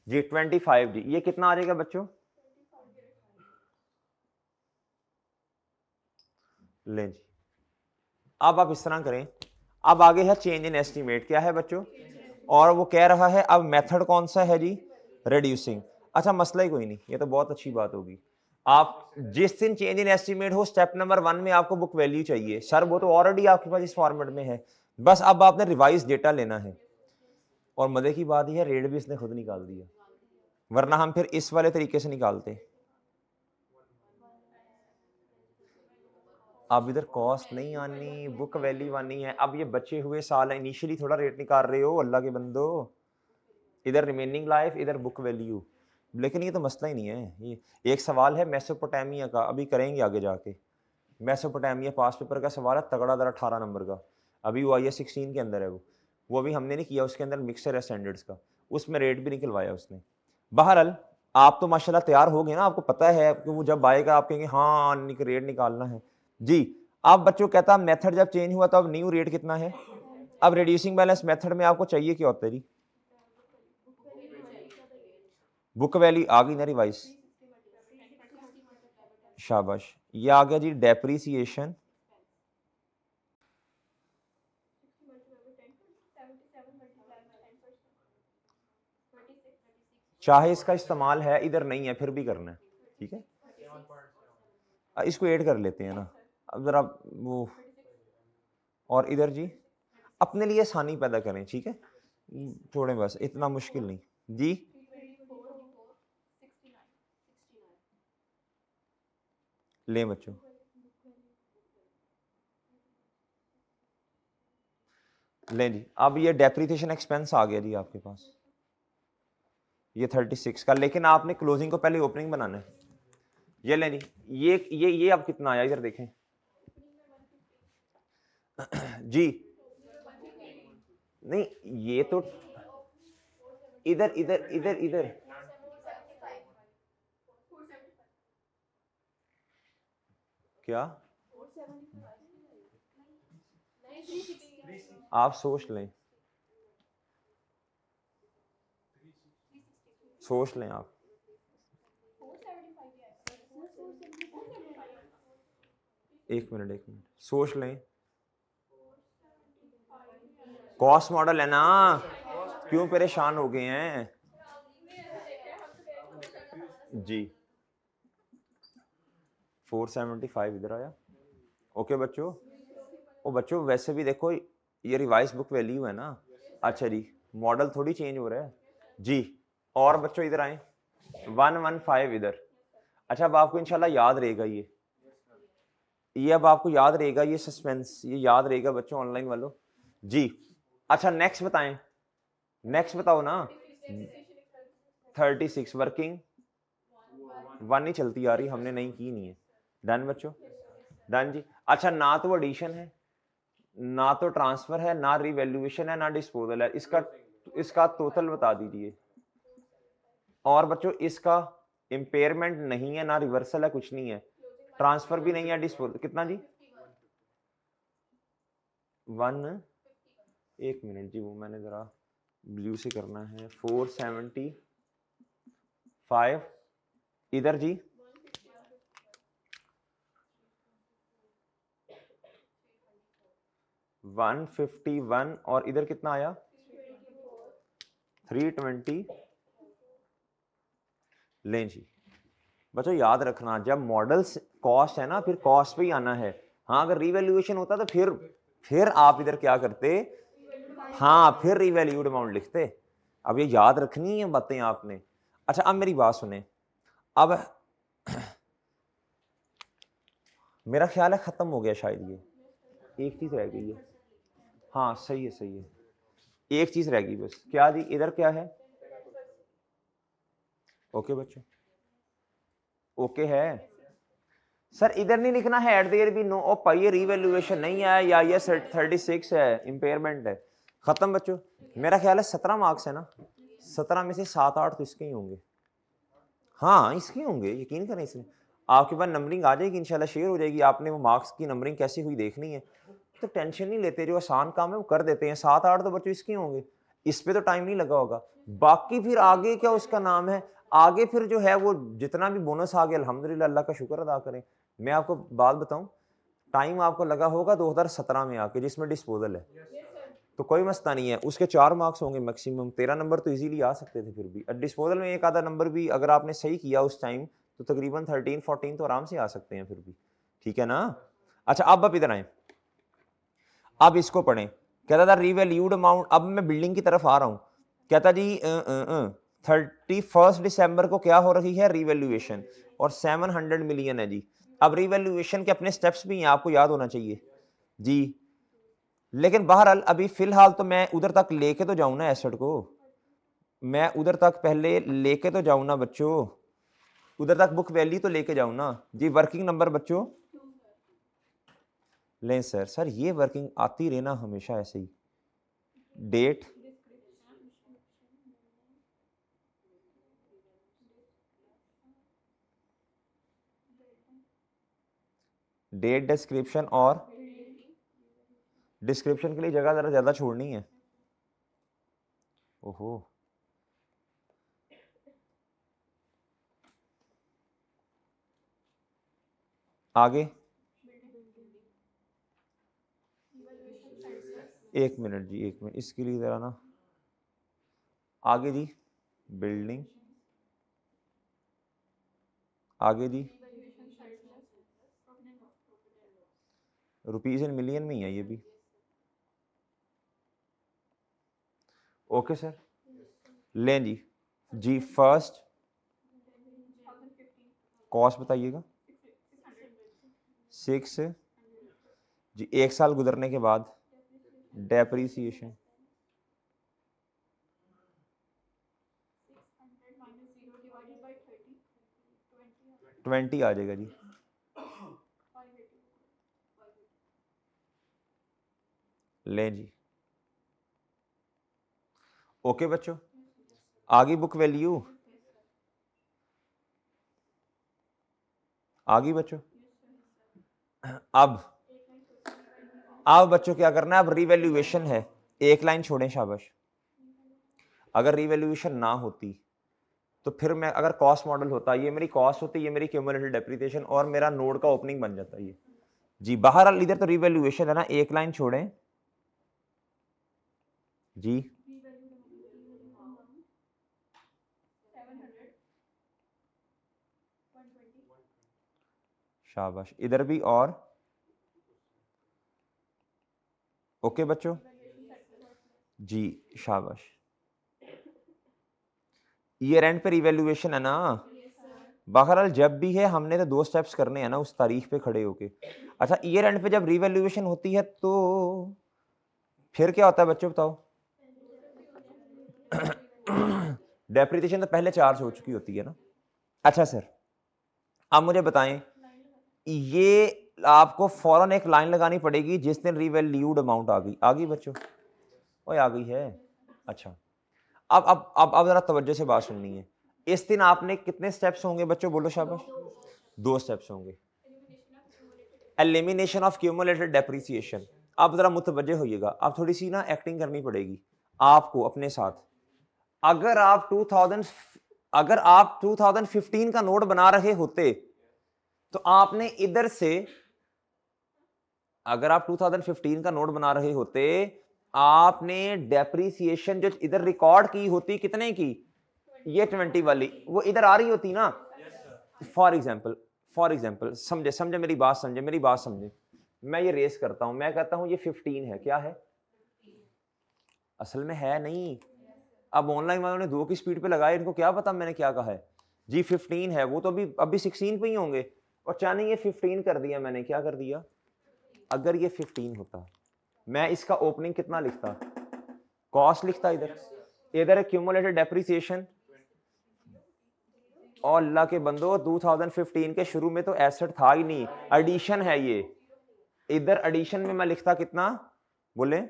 [SPEAKER 1] जी। 25 जी, ये कितना आ जाएगा बच्चों, लें जी। अब आप इस तरह करें, अब आगे है चेंज इन एस्टीमेट, क्या है बच्चों, और वो कह रहा है अब मेथड कौन सा है जी, रिड्यूसिंग। अच्छा मसला ही कोई नहीं, ये तो बहुत अच्छी बात होगी। आप जिस दिन चेंज इन एस्टीमेट हो, स्टेप नंबर 1 में आपको बुक वैल्यू चाहिए सर, वो तो ऑलरेडी आपके पास इस फॉर्मेट में है, बस अब आपने रिवाइज डेटा लेना है। और मजे की बात यह है रेट भी इसने खुद निकाल दिया, वरना हम फिर इस वाले तरीके से निकालते। अब इधर कॉस्ट नहीं आनी, बुक वैल्यू आनी है। अब ये बचे हुए साल है, इनिशियली थोड़ा रेट निकाल रहे हो अल्लाह के बंदो, इधर रिमेनिंग लाइफ, इधर बुक वैल्यू। लेकिन ये तो मसला ही नहीं है। ये एक सवाल है मेसोपोटामिया का, अभी करेंगे आगे जाके। मेसोपोटामिया पास पेपर का सवाल है तगड़ा दर 18 नंबर का, अभी वो आई 16 के अंदर है। वो अभी हमने नहीं किया, उसके अंदर मिक्सर है स्टैंडर्ड्स का, उसमें रेट भी निकलवाया उसने। बहरहाल आप तो माशाल्लाह तैयार हो गए ना, आपको पता है कि वो जब आएगा आप कहेंगे हाँ रेट निकालना है जी। अब बच्चों कहता मेथड जब चेंज हुआ तो अब न्यू रेट कितना है। अब रिड्यूसिंग बैलेंस मेथड में आपको चाहिए क्या होता है जी, बुक वैल्यू आ गई ना रिवाइज, शाबाश। ये आ गया जी डेप्रीसिएशन, चाहे इसका इस्तेमाल है इधर नहीं है फिर भी करना है, ठीक है। इसको ऐड कर लेते हैं ना, अब जरा वो, और इधर जी अपने लिए आसानी पैदा करें, ठीक है, छोड़ें बस, इतना मुश्किल नहीं जी। लें बच्चों, लें जी। अब ये डेप्रिसिएशन एक्सपेंस आ गया जी आपके पास, ये 36 का, लेकिन आपने क्लोजिंग को पहले ओपनिंग बनाना है। ये लें जी, ये अब कितना आया इधर देखें जी। नहीं ये तो इधर इधर इधर इधर क्या, आप सोच लें, सोच लें आप। एक मिनट सोच लें। कॉस्ट मॉडल है ना, क्यों परेशान हो गए हैं जी। 475 इधर आया। ओके बच्चों, ओ बच्चों वैसे भी देखो ये रिवाइज बुक वैल्यू है ना। अच्छा जी, मॉडल थोड़ी चेंज हो रहा है जी। और बच्चों इधर आए, 115 इधर। अच्छा अब आपको इंशाल्लाह याद रहेगा ये अब आपको याद रहेगा, ये सस्पेंस ये याद रहेगा बच्चों ऑनलाइन वालों जी। अच्छा नेक्स्ट बताएं, नेक्स्ट बताओ ना। 36 वर्किंग 1 ही चलती आ रही, हमने नहीं की नहीं है। डन बच्चों, डन जी। अच्छा ना तो एडिशन है, ना तो ट्रांसफर है, ना रिवैल्यूएशन है, ना डिस्पोजल है। इसका टोटल बता दीजिए। और बच्चों इसका इंपेयरमेंट नहीं है, ना रिवर्सल है, कुछ नहीं है, ट्रांसफर भी नहीं है, डिस्पोजल। कितना जी? 1 एक मिनट जी, वो मैंने जरा ब्लू से करना है। 475 इधर जी, 151 और इधर कितना आया? 320। लें जी बच्चों याद रखना, जब मॉडल्स कॉस्ट है ना फिर कॉस्ट पे ही आना है। हाँ अगर रिवैल्यूएशन होता तो फिर आप इधर क्या करते, हाँ फिर रिवैल्यूड अमाउंट लिखते। अब ये याद रखनी है बातें आपने। अच्छा अब मेरी बात सुने, अब मेरा ख्याल है खत्म हो गया शायद, ये एक चीज रह गई है। हाँ सही है सही है, एक चीज रह गई बस। क्या जी? इधर क्या है? ओके बच्चों, ओके है सर। इधर नहीं लिखना है at there be no O pie revaluation नहीं है, या ये 36 है इंपेयरमेंट है। खत्म बच्चों। मेरा ख्याल है 17 मार्क्स है ना, 17 में से 7-8 तो इसके ही होंगे। हाँ इसके होंगे, यकीन करें। इसमें आपके पास नंबरिंग आ जाएगी इंशाल्लाह, शेयर हो जाएगी। आपने वो मार्क्स की नंबरिंग कैसी हुई देखनी है, तो टेंशन नहीं लेते, जो आसान काम है वो कर देते हैं। 7-8 तो बच्चों इसके होंगे, इस पे तो टाइम नहीं लगा होगा। बाकी फिर आगे क्या उसका नाम है, आगे फिर जो है वो जितना भी बोनस आ गया अल्हम्दुलिल्लाह, अल्लाह का शुक्र अदा करें। मैं आपको बात बताऊं, टाइम आपको लगा होगा 2017 में आके, जिसमें डिस्पोजल है, तो कोई मसला नहीं है। उसके 4 मार्क्स होंगे मैक्सिमम, 13 नंबर तो इजीली आ सकते थे। फिर भी डिस्पोजल में एक आधा नंबर भी अगर आपने सही किया उस टाइम, तो तकरीबन 13-14 तो आराम से आ सकते हैं फिर भी, ठीक है ना। अच्छा अब इधर आए, अब इसको पढ़ें। कहता था रिवैल्यूड अमाउंट, अब मैं बिल्डिंग की तरफ आ रहा हूं। कहता जी 31 दिसंबर को क्या हो रही है? रिवैल्यूएशन, और 700 मिलियन है जी। अब रिवैल्यूएशन के अपने स्टेप्स भी हैं, आपको याद होना चाहिए जी। लेकिन बहरहाल अभी फिलहाल तो मैं उधर तक लेके तो जाऊं ना एसेट को, मैं उधर तक पहले लेके तो जाऊं ना बच्चों, उधर तक बुक वैल्यू तो लेके जाऊं ना जी। वर्किंग नंबर बच्चों लें सर ये वर्किंग आती रहे ना हमेशा ऐसे ही। डेट, डेट डिस्क्रिप्शन, और डिस्क्रिप्शन के लिए जगह जरा ज्यादा छोड़नी है। ओहो आगे, एक मिनट जी, एक मिनट इसके लिए जरा ना आगे जी। बिल्डिंग आगे जी, रुपीज इन मिलियन में ही है ये भी। ओके सर लें जी। जी फर्स्ट कॉस्ट बताइएगा। 6 जी, 1 साल गुजरने के बाद डेप्रीसिएशन 20 आ जाएगा जी। लें जी। ओके बच्चों, आगे बुक वैल्यू आगे बच्चों। अब बच्चों क्या करना है, अब रिवैल्यूएशन है, एक लाइन छोड़ें शाबाश। अगर रिवैल्यूएशन ना होती तो फिर मैं अगर कॉस्ट मॉडल होता, ये मेरी कॉस्ट होती, ये मेरी क्यूमुलेटेड डेप्रिसिएशन और मेरा नोड का ओपनिंग बन जाता ये जी। बाहर इधर तो रिवैल्यूएशन है ना, एक लाइन छोड़ें जी। शाबाश, इधर भी और ओके बच्चों जी, शाबाश। ईयर एंड पे रिवैल्यूएशन है ना, बहरहाल जब भी है हमने तो 2 स्टेप्स करने हैं ना उस तारीख पे खड़े होके। अच्छा, ईयर एंड पे जब रिवैल्यूएशन होती है तो फिर क्या होता है बच्चों बताओ? डेप्रिसिएशन तो पहले चार्ज हो चुकी होती है ना। अच्छा सर, अब मुझे बताएं, ये आपको फौरन एक लाइन लगानी पड़ेगी जिस दिन रिवैल्यूड अमाउंट आ गई बच्चों? ओए आ गई है। अच्छा, अब जरा तवज्जो से बात सुननी है। इस दिन आपने कितने स्टेप्स होंगे बच्चों, बोलो शाबाश? 2 स्टेप्स होंगे। Elimination of cumulated depreciation. अब जरा मुतवज्जे होइएगा, अब थोड़ी सी ना एक्टिंग करनी पड़ेगी आपको अपने साथ। अगर आप 2015 का नोट बना रहे होते तो आपने इधर से, अगर आप 2015 का नोट बना रहे होते, आपने डेप्रिसिएशन जो इधर रिकॉर्ड की होती कितने की, ये 20 वाली, वो इधर आ रही होती ना। फॉर एग्जाम्पल समझे मेरी बात समझे। मैं ये रेस करता हूं, मैं कहता हूं ये 15 है, क्या है? असल में है नहीं। अब ऑनलाइन वालों ने 2 की स्पीड पे लगाया, इनको क्या पता मैंने क्या कहा है जी। 15 है, वो तो अभी 16 पे ही होंगे, और चाहे ये 15 कर दिया मैंने, क्या कर दिया? अगर ये 15 होता, मैं इसका ओपनिंग कितना लिखता? कॉस्ट लिखता इधर क्यूमुलेटेड डेप्रिसिएशन। और अल्लाह के बंदो 2015 के शुरू में तो एसेट था ही नहीं, एडिशन है ये। इधर एडिशन में मैं लिखता कितना, बोले?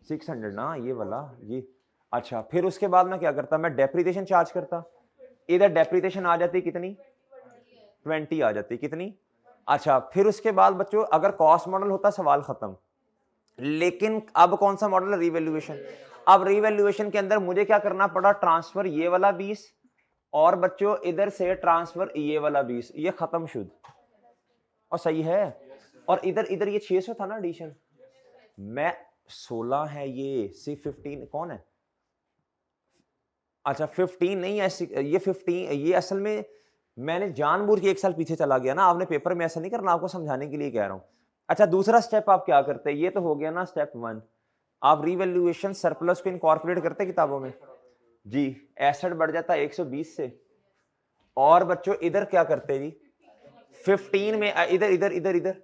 [SPEAKER 1] 600 ना, ये वाला ये। अच्छा, फिर उसके बाद मैं क्या करता, मैं डेप्रिसिएशन चार्ज करता। इधर डेप्रिसिएशन आ जाती कितनी? 20 आ जाती कितनी? अच्छा, फिर उसके बाद बच्चों अगर कॉस्ट मॉडल होता सवाल खत्म। लेकिन अब कौन सा मॉडल है? रिवैल्यूएशन। अब रिवैल्यूएशन के अंदर मुझे क्या करना पड़ा? ट्रांसफर ये वाला 20 और बच्चों इधर से ट्रांसफर ये वाला 20, ये खत्म शुद्ध और सही है। और इधर इधर ये 600 था ना एडिशन, मैं 16 है ये, सी 15 कौन है? अच्छा 15 नहीं है, ये 15, ये असल में मैंने जानबूझ के 1 साल पीछे चला गया ना, आपने पेपर में ऐसा नहीं करना, आपको समझाने के लिए कह रहा हूं। अच्छा, दूसरा स्टेप आप क्या करते हैं? ये तो हो गया ना स्टेप 1, आप रिवैल्यूएशन सरप्लस को इनकॉर्पोरेट करते किताबों में जी। एसेट बढ़ जाता है 120 से, और बच्चों इधर क्या करते जी? 15 में इधर इधर इधर इधर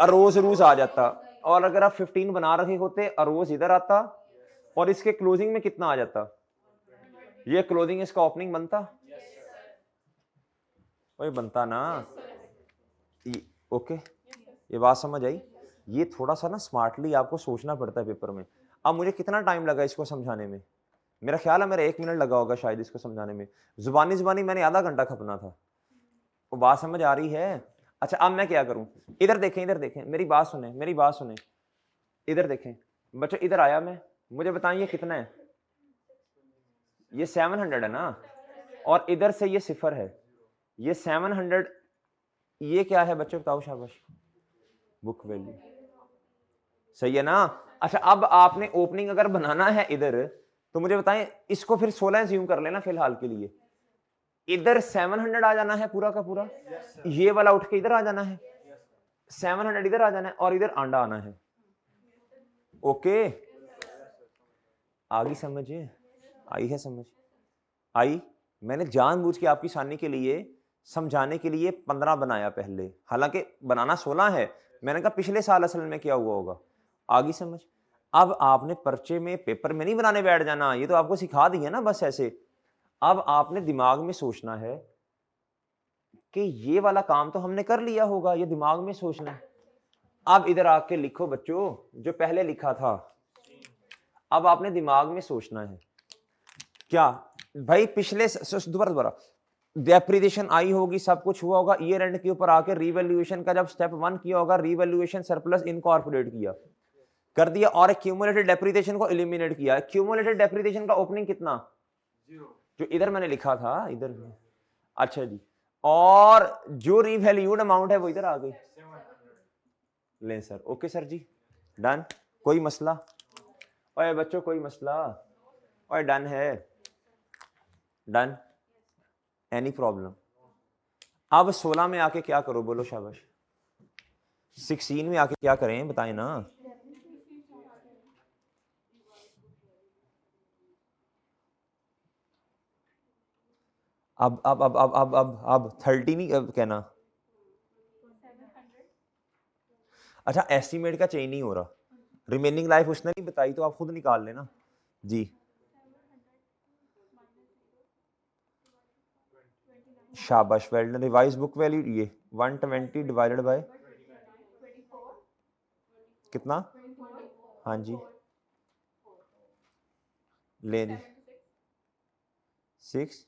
[SPEAKER 1] अरोज रूज आ जाता, और अगर आप 15 बना रहे होते अरोज इधर आता, और इसके क्लोजिंग में कितना आ जाता? ये क्लोजिंग इसका ओपनिंग बनता, वही बनता ना। ओके, ये बात समझ आई? ये थोड़ा सा ना स्मार्टली आपको सोचना पड़ता है पेपर में। अब मुझे कितना टाइम लगा इसको समझाने में? मेरा ख्याल है मेरा 1 मिनट लगा होगा शायद इसको समझाने में। जुबानी मैंने आधा घंटा खपना था। वो बात समझ आ रही है? अच्छा, अब मैं क्या करूं? इधर देखें, मेरी बात सुने, इधर देखें बच्चों, इधर आया मैं, मुझे बताएं ये कितना है? ये 700 है ना, और इधर से ये 0 है, ये 700, ये क्या है बच्चों बताओ शाबाश? बुक वैल्यू, सही है ना? अच्छा, अब आपने ओपनिंग अगर बनाना है इधर, तो मुझे बताएं, इसको फिर 16 एज्यूम कर लेना फिलहाल के लिए। इधर 700 आ जाना है पूरा का पूरा, ये वाला उठ के इधर आ जाना है, 700 इधर आ जाना है, और इधर आंडा आना है। ओके, आगे समझ आई है? समझ आई? मैंने जानबूझ के आपकी आसानी के लिए समझाने के लिए 15 बनाया पहले, हालांकि बनाना 16 है। मैंने कहा पिछले साल असल में क्या हुआ होगा, आगे समझ। अब आपने पर्चे में पेपर में नहीं बनाने बैठ जाना, ये तो आपको सिखा दिया ना बस ऐसे। अब आपने दिमाग में सोचना है कि ये वाला काम तो हमने कर लिया होगा, ये दिमाग में सोचना है। अब इधर आके लिखो बच्चों जो पहले लिखा था, अब आपने दिमाग में सोचना है क्या भाई, पिछले दोबारा डेप्रिसिएशन आई होगी, सब कुछ हुआ होगा, ईयर एंड के ऊपर आके रिवैल्यूएशन का जब स्टेप 1 किया होगा, रिवैल्यूएशन सरप्लस इनकॉर्पोरेट किया कर दिया, और क्यूमुलेटेड डेप्रिसिएशन को एलिमिनेट किया। क्यूमुलेटेड डेप्रिसिएशन का ओपनिंग कितना? जो इधर मैंने लिखा था इधर। अच्छा जी, और जो रीवैल्यूड अमाउंट है वो इधर आ गई। लें सर, ओके सर जी, डन। कोई मसला? ओए बच्चों कोई मसला? ओए डन है, डन, एनी प्रॉब्लम? अब 16 में आके क्या करो, बोलो शाबाश। 16 में आके क्या करें बताएं ना। अब 30 नहीं कहना। अच्छा, एस्टीमेट का चेंज नहीं हो रहा, रिमेनिंग लाइफ उसने नहीं बताई तो आप खुद निकाल लेना जी। शाबाश, well done. Revise book value ये 120 डिवाइडेड बाय कितना? हाँ जी, ले जी 6,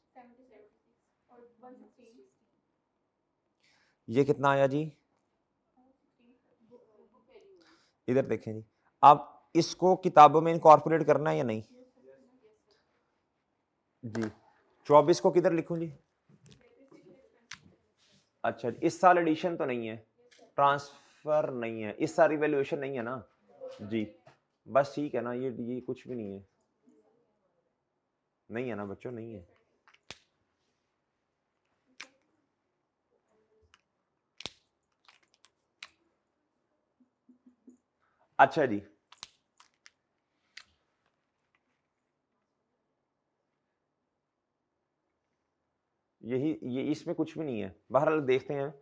[SPEAKER 1] ये कितना आया जी? इधर देखें जी, अब इसको किताबों में इनकॉर्पोरेट करना है या नहीं जी? 24 को किधर लिखूं जी? अच्छा, इस साल एडिशन तो नहीं है, ट्रांसफर नहीं है, इस साल रिवैल्यूएशन नहीं है ना जी? बस ठीक है ना, ये कुछ भी नहीं है, नहीं है ना बच्चों, नहीं है। अच्छा जी, ये इसमें कुछ भी नहीं है, बहरहाल देखते हैं।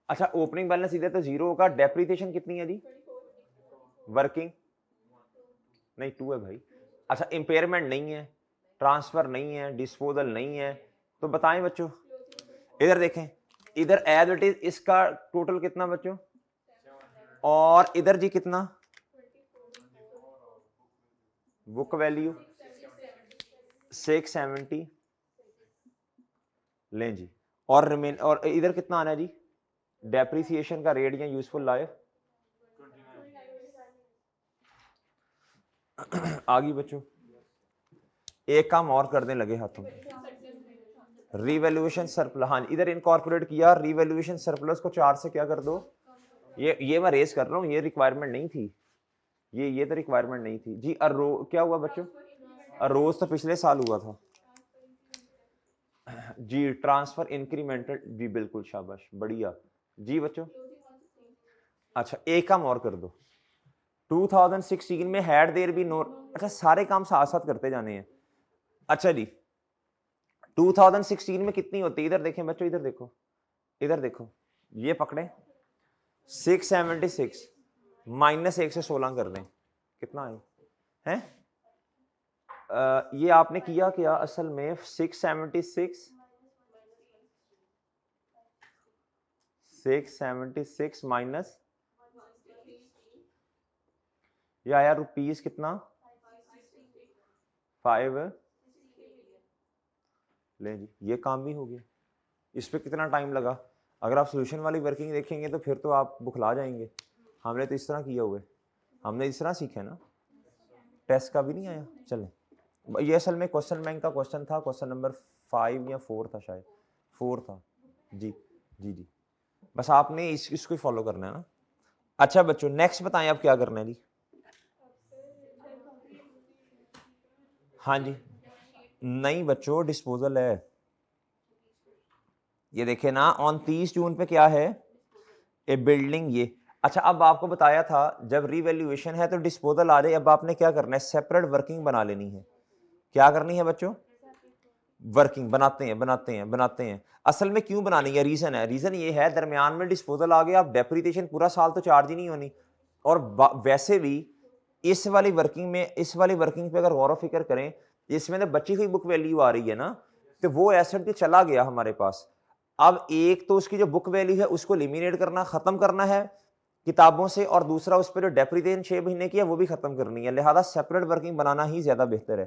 [SPEAKER 1] अच्छा, ओपनिंग बैलेंस इधर तो जीरो होगा, डेप्रिसिएशन कितनी है जी? वर्किंग नहीं 2 है भाई। अच्छा, इंपेयरमेंट नहीं है, ट्रांसफर नहीं है, डिस्पोजल नहीं है, तो बताएं बच्चों। इधर देखें, इधर एज इट इज इसका टोटल कितना बच्चों, और इधर जी कितना? बुक वैल्यू 670 लें जी, और रिमेन, और इधर कितना आना है जी? डेप्रिसिएशन का रेट या यूजफुल लाइफ आ गई बच्चों। एक काम और कर दें लगे हाथों में, रिवैल्यूएशन सरप्लस, हाँ इधर इनकॉर्पोरेट किया, रिवैल्यूएशन सरप्लस को 4 से क्या कर दो, ये मैं रेस कर रहा हूँ, ये रिक्वायरमेंट नहीं थी, ये तो रिक्वायरमेंट नहीं थी जी। क्या हुआ बच्चों? रोज तो पिछले साल हुआ था जी, ट्रांसफर इंक्रीमेंटल जी, बिल्कुल शाबाश, बढ़िया जी बच्चों। अच्छा, एक काम और कर दो, 2016 में हैड देयर बी नो, अच्छा सारे काम साथ साथ करते जाने हैं। अच्छा जी, 2016 में कितनी होती है, इधर देखें बच्चों, इधर देखो, इधर देखो, ये पकड़े 676 माइनस 1 से 16 कर दें, कितना है? ये आपने किया क्या असल में? 676 माइनस, ये आया रुपीस कितना? 5, ले जी, ये काम भी हो गया। इस पे कितना टाइम लगा? अगर आप सोल्यूशन वाली वर्किंग देखेंगे तो फिर तो आप बुखला जाएंगे, हमने तो इस तरह किया हुआ है, हमने इस तरह सीखा है ना, टेस्ट का भी नहीं आया। चलें, ये असल में क्वेश्चन बैंक का क्वेश्चन था, क्वेश्चन नंबर 5 या 4 था शायद, 4 था जी जी जी। बस आपने इसको फॉलो करना है ना। अच्छा बच्चों, नेक्स्ट बताएं अब क्या करना है जी? हाँ जी, नहीं बच्चों, डिस्पोजल है, ये देखे ना, ऑन 30 जून पे क्या है? ए बिल्डिंग, ये। अच्छा, अब आपको बताया था जब रिवैल्यूएशन है तो डिस्पोजल आ जाए, अब आपने क्या करना है? सेपरेट वर्किंग बना लेनी है। क्या करनी है बच्चों? वर्किंग बनाते हैं। असल में क्यों बनानी है? रीजन ये है, दरमियान में डिस्पोजल आ गया, अब डेप्रिसिएशन पूरा साल तो चार्ज ही नहीं होनी, और वैसे भी इस वाली वर्किंग पे अगर गौर फिक्र करें, इसमें तो बची हुई बुक वैल्यू आ रही है ना, तो वो एसेट भी चला गया हमारे पास। अब एक तो उसकी जो बुक वैल्यू है उसको एलिमिनेट करना, खत्म करना है किताबों से, और दूसरा उस पर जो डेप्रिसिएशन 6 महीने की है वो भी खत्म करनी है, लिहाजा सेपरेट वर्किंग बनाना ही ज्यादा बेहतर है।